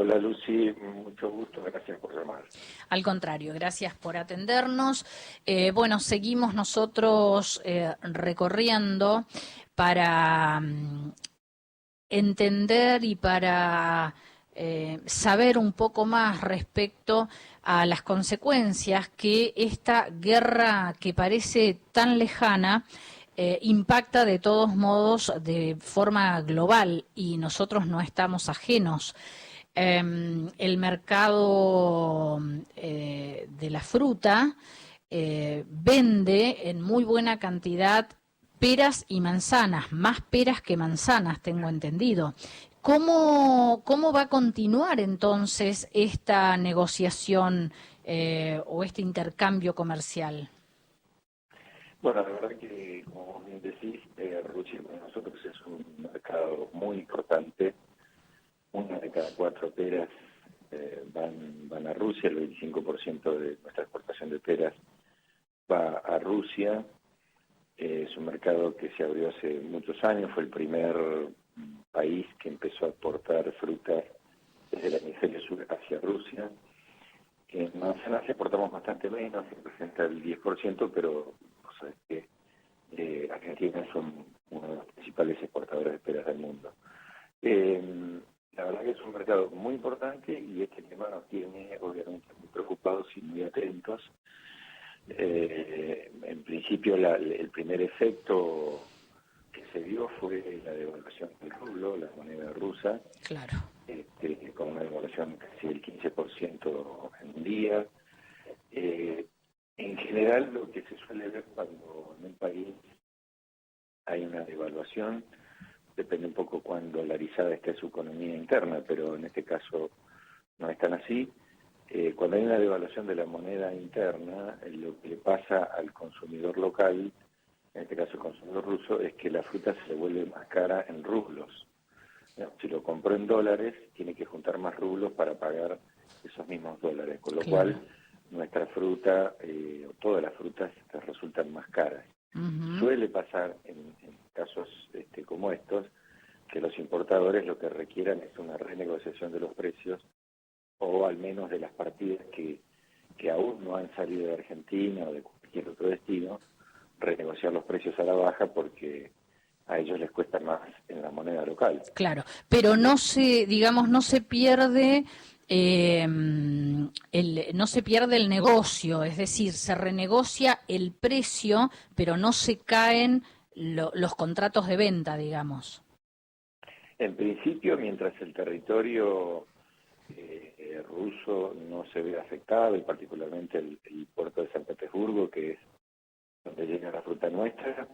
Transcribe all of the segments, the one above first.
Hola Lucy, mucho gusto, gracias por llamar. Al contrario, gracias por atendernos. Bueno, seguimos nosotros recorriendo para entender y para saber un poco más respecto a las consecuencias que esta guerra que parece tan lejana impacta de todos modos de forma global y nosotros no estamos ajenos. El mercado de la fruta vende en muy buena cantidad peras y manzanas, más peras que manzanas, tengo entendido. ¿Cómo va a continuar entonces esta negociación o este intercambio comercial? Bueno, la verdad que, como bien decís, Rusia para nosotros es un mercado muy importante. Una de cada 4 peras van a Rusia, el 25% de nuestra exportación de peras va a Rusia. Es un mercado que se abrió hace muchos años, fue el primer país que empezó a exportar frutas desde el hemisferio sur hacia Rusia. En manzanas exportamos bastante menos, representa el 10%, pero o sea, es que Argentina es uno de los principales exportadores de peras del mundo. La verdad que es un mercado muy importante y este tema nos tiene obviamente muy preocupados y muy atentos. En principio el primer efecto que se dio fue la devaluación del rublo, la moneda rusa, Claro. con una devaluación casi del 15% en un día. En general lo que se suele ver cuando en un país hay una devaluación, depende un poco cuán dolarizada esté su economía interna, pero en este caso no es tan así. Cuando hay una devaluación de la moneda interna, lo que le pasa al consumidor local, en este caso el consumidor ruso, es que la fruta se le vuelve más cara en rublos. Si lo compró en dólares, tiene que juntar más rublos para pagar esos mismos dólares, con lo Claro. cual nuestra fruta, o todas las frutas, resultan más caras. Ujú. Suele pasar en casos como estos, que los importadores lo que requieran es una renegociación de los precios, o al menos de las partidas que aún no han salido de Argentina o de cualquier otro destino, renegociar los precios a la baja porque a ellos les cuesta más en la moneda local. Claro, pero no se, digamos, no se pierde no se pierde el negocio, es decir, se renegocia el precio, pero no se caen los contratos de venta, digamos. En principio, mientras el territorio ruso no se ve afectado, y particularmente el puerto de San Petersburgo, que es donde llega la fruta nuestra,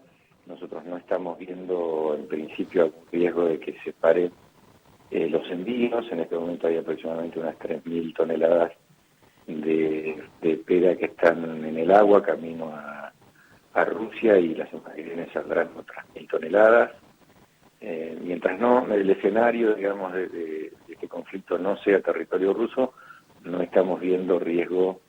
nosotros no estamos viendo en principio algún riesgo de que se paren los envíos. En este momento hay aproximadamente unas 3.000 toneladas de pera que están en el agua camino a Rusia, y la semana que viene saldrán otras 1.000 toneladas. Mientras no, el escenario, digamos, de este conflicto no sea territorio ruso, no estamos viendo riesgo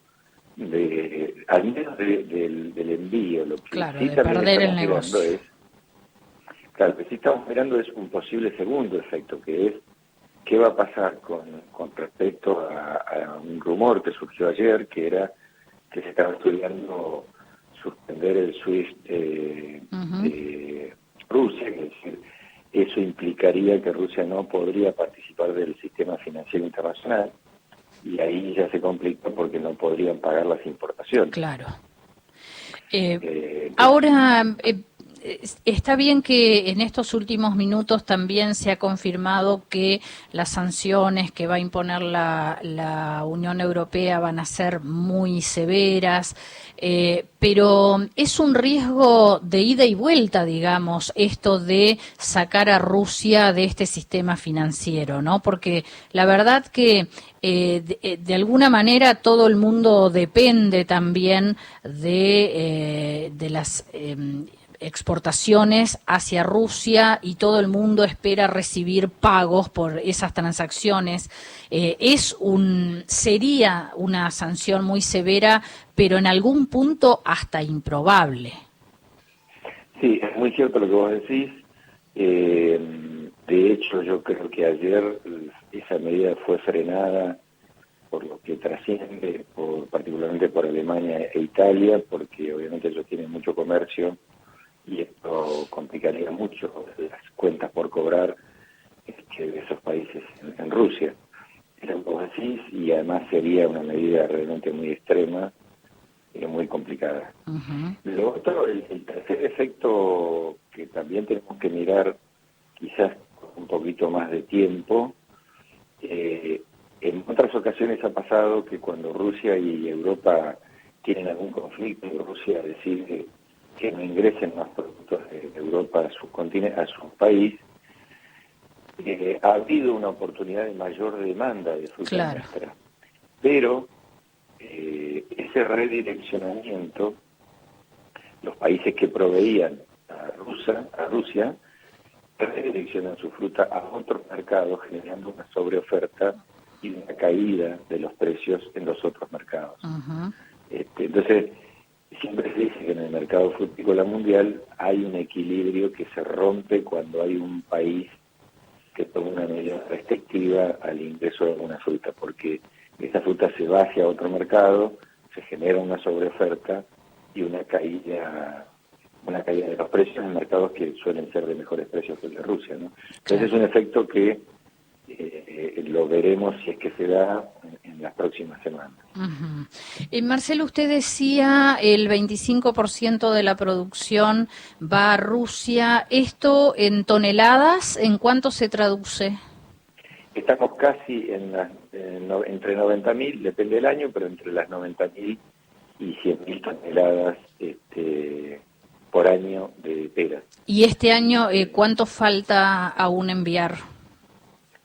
al menos del envío. Lo que Claro, sí de también perder el estamos mirando negocio. es, claro, lo que sí estamos mirando es un posible segundo efecto, que es qué va a pasar con respecto a un rumor que surgió ayer, que era que se estaba estudiando suspender el SWIFT Ujú. de Rusia, es decir, eso implicaría que Rusia no podría participar del sistema financiero internacional, y ahí ya se complica porque no podrían pagar las importaciones. Claro. Eh, Entonces, Ahora, está bien que en estos últimos minutos también se ha confirmado que las sanciones que va a imponer la Unión Europea van a ser muy severas, pero es un riesgo de ida y vuelta, digamos, esto de sacar a Rusia de este sistema financiero, ¿no? Porque la verdad que de alguna manera todo el mundo depende también de las exportaciones hacia Rusia y todo el mundo espera recibir pagos por esas transacciones. Sería una sanción muy severa, pero en algún punto hasta improbable. sí, es muy cierto lo que vos decís. De hecho, yo creo que ayer esa medida fue frenada por lo que trasciende, particularmente por Alemania e Italia, porque obviamente ellos tienen mucho comercio y esto complicaría mucho las cuentas por cobrar de esos países en Rusia. Es lo que vos decís, y además sería una medida realmente muy extrema y muy complicada. Uh-huh. Lo otro, el tercer efecto que también tenemos que mirar quizás con un poquito más de tiempo, en otras ocasiones ha pasado que cuando Rusia y Europa tienen algún conflicto y Rusia decide que no ingresen más productos de Europa a su continente, a su país, ha habido una oportunidad de mayor demanda de fruta nuestra. Pero ese redireccionamiento, los países que proveían a Rusia redireccionan su fruta a otros mercados, generando una sobreoferta y una caída de los precios en los otros mercados. Uh-huh. Entonces, siempre se dice que en el mercado frutícola mundial hay un equilibrio que se rompe cuando hay un país que toma una medida restrictiva al ingreso de una fruta, porque esa fruta se va hacia otro mercado, se genera una sobreoferta y una caída de los precios en mercados que suelen ser de mejores precios que el de Rusia, ¿no? Entonces es un efecto que lo veremos si es que se da en las próximas semanas. Uh-huh. Marcelo, usted decía el 25% de la producción va a Rusia. ¿Esto en toneladas, en cuánto se traduce? Estamos casi entre 90.000, depende del año, pero entre las 90.000 y 100.000 toneladas por año de peras. ¿Y este año cuánto falta aún enviar?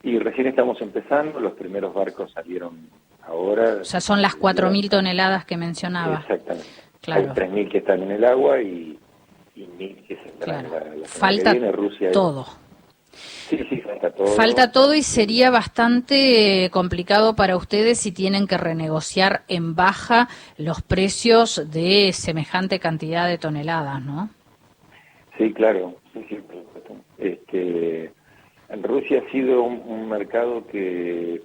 Y recién estamos empezando, los primeros barcos salieron ahora. O sea, son las 4.000 toneladas que mencionaba. Exactamente. Claro. Hay 3.000 que están en el agua y 1.000 que se entran la falta que viene. Rusia todo. Sí, falta todo. Falta todo y sería bastante complicado para ustedes si tienen que renegociar en baja los precios de semejante cantidad de toneladas, ¿no? Sí, claro. Sí, por supuesto. En Rusia ha sido un mercado que,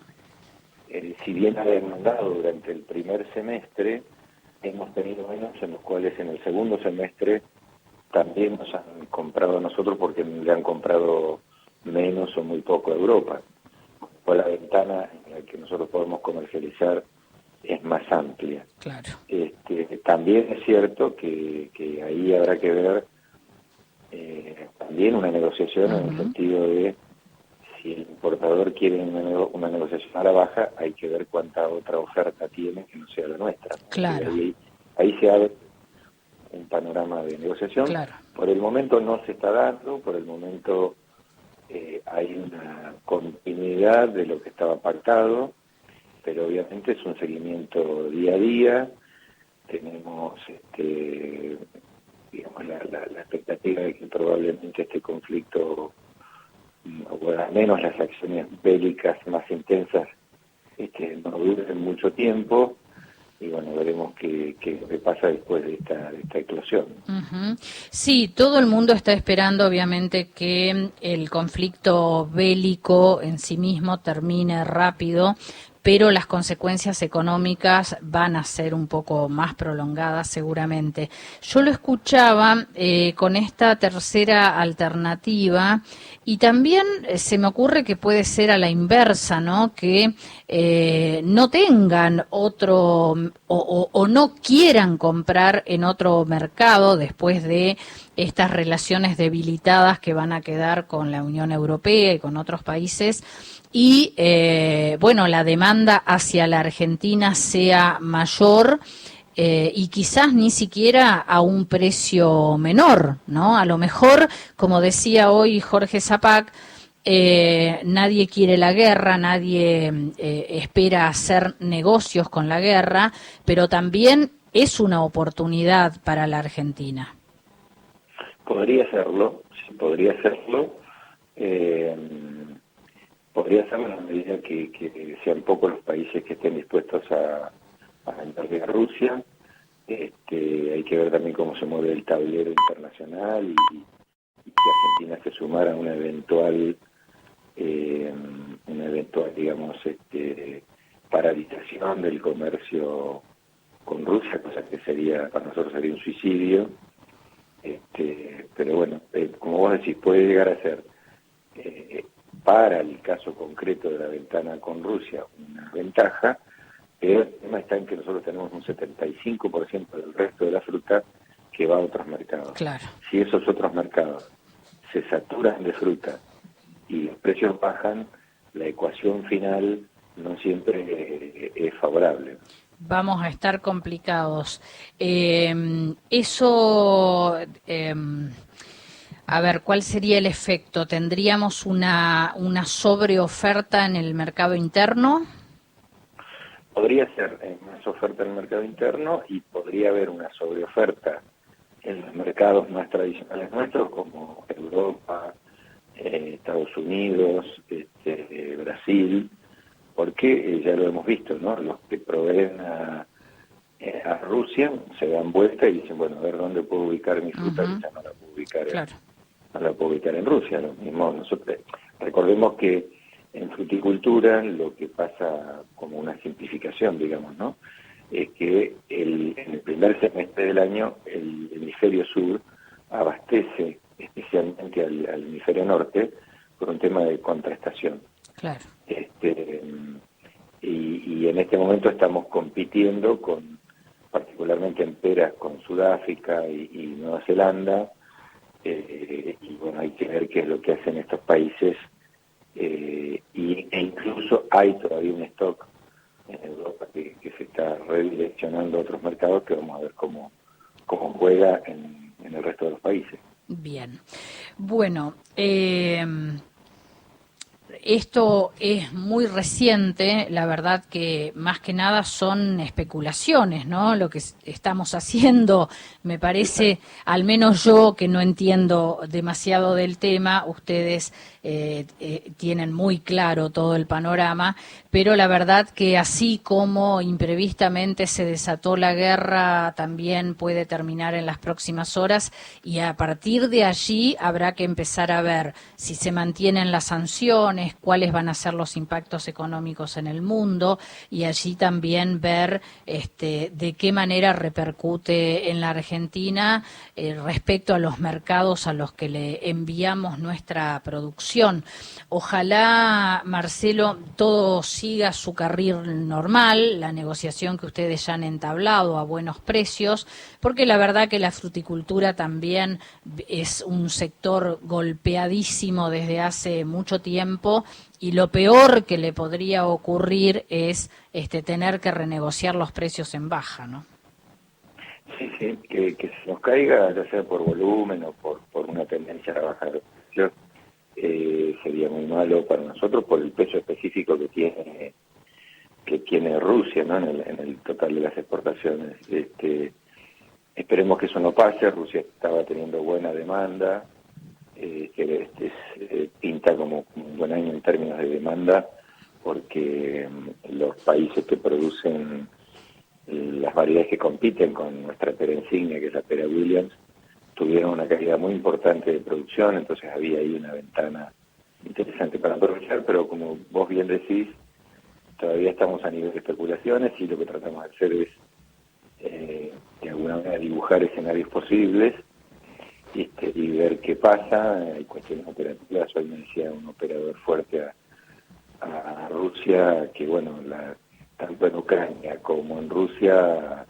si bien ha demandado durante el primer semestre, hemos tenido años en los cuales en el segundo semestre también nos han comprado a nosotros porque le han comprado menos o muy poco a Europa. Pues la ventana en la que nosotros podemos comercializar es más amplia. Claro. También es cierto que ahí habrá que ver también una negociación en el sentido de si el importador quiere una negociación a la baja, hay que ver cuánta otra oferta tiene que no sea la nuestra. Claro. Ahí se abre un panorama de negociación. Claro. Por el momento no se está dando, por el momento hay una continuidad de lo que estaba pactado, pero obviamente es un seguimiento día a día. Tenemos digamos la expectativa de que probablemente este conflicto, o al menos las acciones bélicas más intensas, no duren mucho tiempo. Y bueno, veremos qué pasa después de esta eclosión. Uh-huh. Sí, todo el mundo está esperando, obviamente, que el conflicto bélico en sí mismo termine rápido, pero las consecuencias económicas van a ser un poco más prolongadas seguramente. Yo lo escuchaba con esta tercera alternativa y también se me ocurre que puede ser a la inversa, ¿no? Que no tengan otro o no quieran comprar en otro mercado después de estas relaciones debilitadas que van a quedar con la Unión Europea y con otros países. Y, bueno, la demanda hacia la Argentina sea mayor y quizás ni siquiera a un precio menor, ¿no? A lo mejor, como decía hoy Jorge Zapac, nadie quiere la guerra, nadie espera hacer negocios con la guerra, pero también es una oportunidad para la Argentina. Podría serlo, sí, podría serlo. Podría ser en la medida que sean pocos los países que estén dispuestos a entrarle a Rusia. Hay que ver también cómo se mueve el tablero internacional y que Argentina se sumara a una eventual una eventual, digamos, paralización del comercio con Rusia, cosa que sería, para nosotros sería un suicidio. Pero bueno, como vos decís, puede llegar a ser, para el caso concreto de la ventana con Rusia, una ventaja, pero el tema está en que nosotros tenemos un 75% del resto de la fruta que va a otros mercados. Claro. Si esos otros mercados se saturan de fruta y los precios bajan, la ecuación final no siempre es favorable. Vamos a estar complicados. Eso, a ver, ¿cuál sería el efecto? ¿Tendríamos una sobreoferta en el mercado interno? Podría ser más oferta en el mercado interno y podría haber una sobreoferta en los mercados más tradicionales nuestros, como Europa, Estados Unidos, Brasil, porque ya lo hemos visto, ¿no? Los que proveen a Rusia se dan vuelta y dicen, bueno, a ver dónde puedo ubicar mi fruta, que ya no la puedo ubicar, claro. no la puedo ubicar en Rusia. Lo mismo nosotros recordemos que en fruticultura lo que pasa, como una simplificación, digamos, ¿no?, es que en el primer semestre del año el hemisferio sur abastece especialmente al hemisferio norte por un tema de contraestación. Claro. Y en este momento estamos compitiendo particularmente en peras, con Sudáfrica y Nueva Zelanda, y bueno, hay que ver qué es lo que hacen estos países, e incluso hay todavía un stock en Europa que se está redireccionando a otros mercados, que vamos a ver cómo juega en el resto de los países. Bien. Bueno, esto es muy reciente, la verdad que más que nada son especulaciones, ¿no? Lo que estamos haciendo, me parece, al menos yo que no entiendo demasiado del tema, ustedes tienen muy claro todo el panorama, pero la verdad que así como imprevistamente se desató la guerra, también puede terminar en las próximas horas y a partir de allí habrá que empezar a ver si se mantienen las sanciones, cuáles van a ser los impactos económicos en el mundo y allí también ver de qué manera repercute en la Argentina respecto a los mercados a los que le enviamos nuestra producción. Ojalá, Marcelo, todo siga su carril normal, la negociación que ustedes ya han entablado a buenos precios, porque la verdad que la fruticultura también es un sector golpeadísimo desde hace mucho tiempo y lo peor que le podría ocurrir es tener que renegociar los precios en baja, ¿no? Sí, que se nos caiga, ya sea por volumen o por una tendencia a bajar de precios, sería muy malo para nosotros por el peso específico que tiene Rusia, ¿no?, en el total de las exportaciones. Esperemos que eso no pase. Rusia estaba teniendo buena demanda, que pinta como un buen año en términos de demanda, porque los países que producen las variedades que compiten con nuestra pera insignia, que es la pera Williams, tuvieron una caída muy importante de producción, entonces había ahí una ventana interesante para aprovechar, pero como vos bien decís, todavía estamos a nivel de especulaciones y lo que tratamos de hacer es de alguna manera dibujar escenarios posibles y ver qué pasa. Hay cuestiones operativas. Hoy me decía un operador fuerte a Rusia que, bueno, tanto en Ucrania como en Rusia,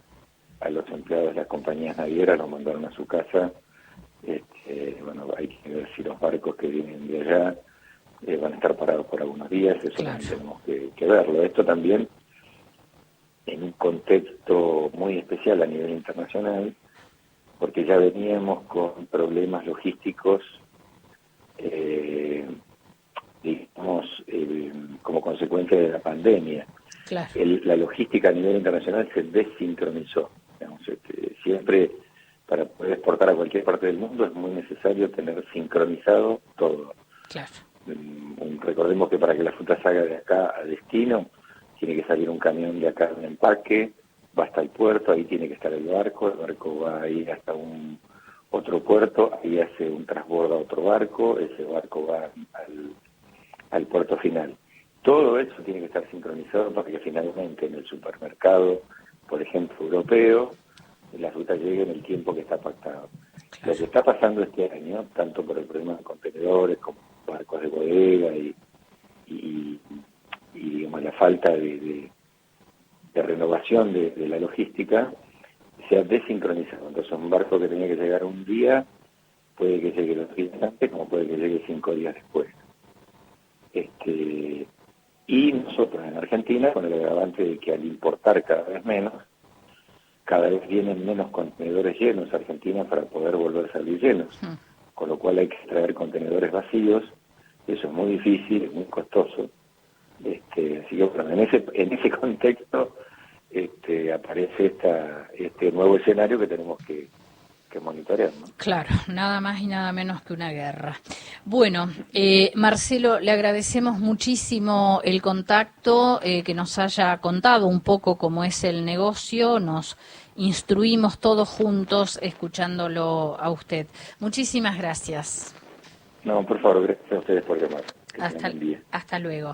a los empleados de las compañías navieras los mandaron a su casa. Bueno, hay que ver si los barcos que vienen de allá van a estar parados por algunos días. Eso Claro. también tenemos que verlo. Esto también en un contexto muy especial a nivel internacional, porque ya veníamos con problemas logísticos, digamos, como consecuencia de la pandemia. Claro. La logística a nivel internacional se desincronizó. Digamos, siempre, para poder exportar a cualquier parte del mundo, es muy necesario tener sincronizado todo. Claro. Recordemos que para que la fruta salga de acá a destino, tiene que salir un camión de acá de empaque, va hasta el puerto, ahí tiene que estar el barco va a ir hasta otro puerto, ahí hace un transbordo a otro barco, ese barco va al puerto final. Todo eso tiene que estar sincronizado para que finalmente en el supermercado, por ejemplo, europeo, la fruta llegue en el tiempo que está pactado. Claro. Lo que está pasando este año, tanto por el problema de contenedores como barcos de bodega y digamos, la falta de renovación de la logística, se ha desincronizado. Entonces un barco que tenía que llegar un día, puede que llegue 2 días antes, como puede que llegue 5 días después. Y nosotros en Argentina, con el agravante de que al importar cada vez vienen menos contenedores llenos a Argentina para poder volver a salir llenos, con lo cual hay que traer contenedores vacíos, eso es muy difícil, es muy costoso. Así que bueno, en ese contexto aparece este nuevo escenario que tenemos que monitorear, ¿no? Claro, nada más y nada menos que una guerra. Bueno, Marcelo, le agradecemos muchísimo el contacto, que nos haya contado un poco cómo es el negocio, nos instruimos todos juntos escuchándolo a usted. Muchísimas gracias. No, por favor, gracias a ustedes por llamar. Que tengan buen día. Hasta luego.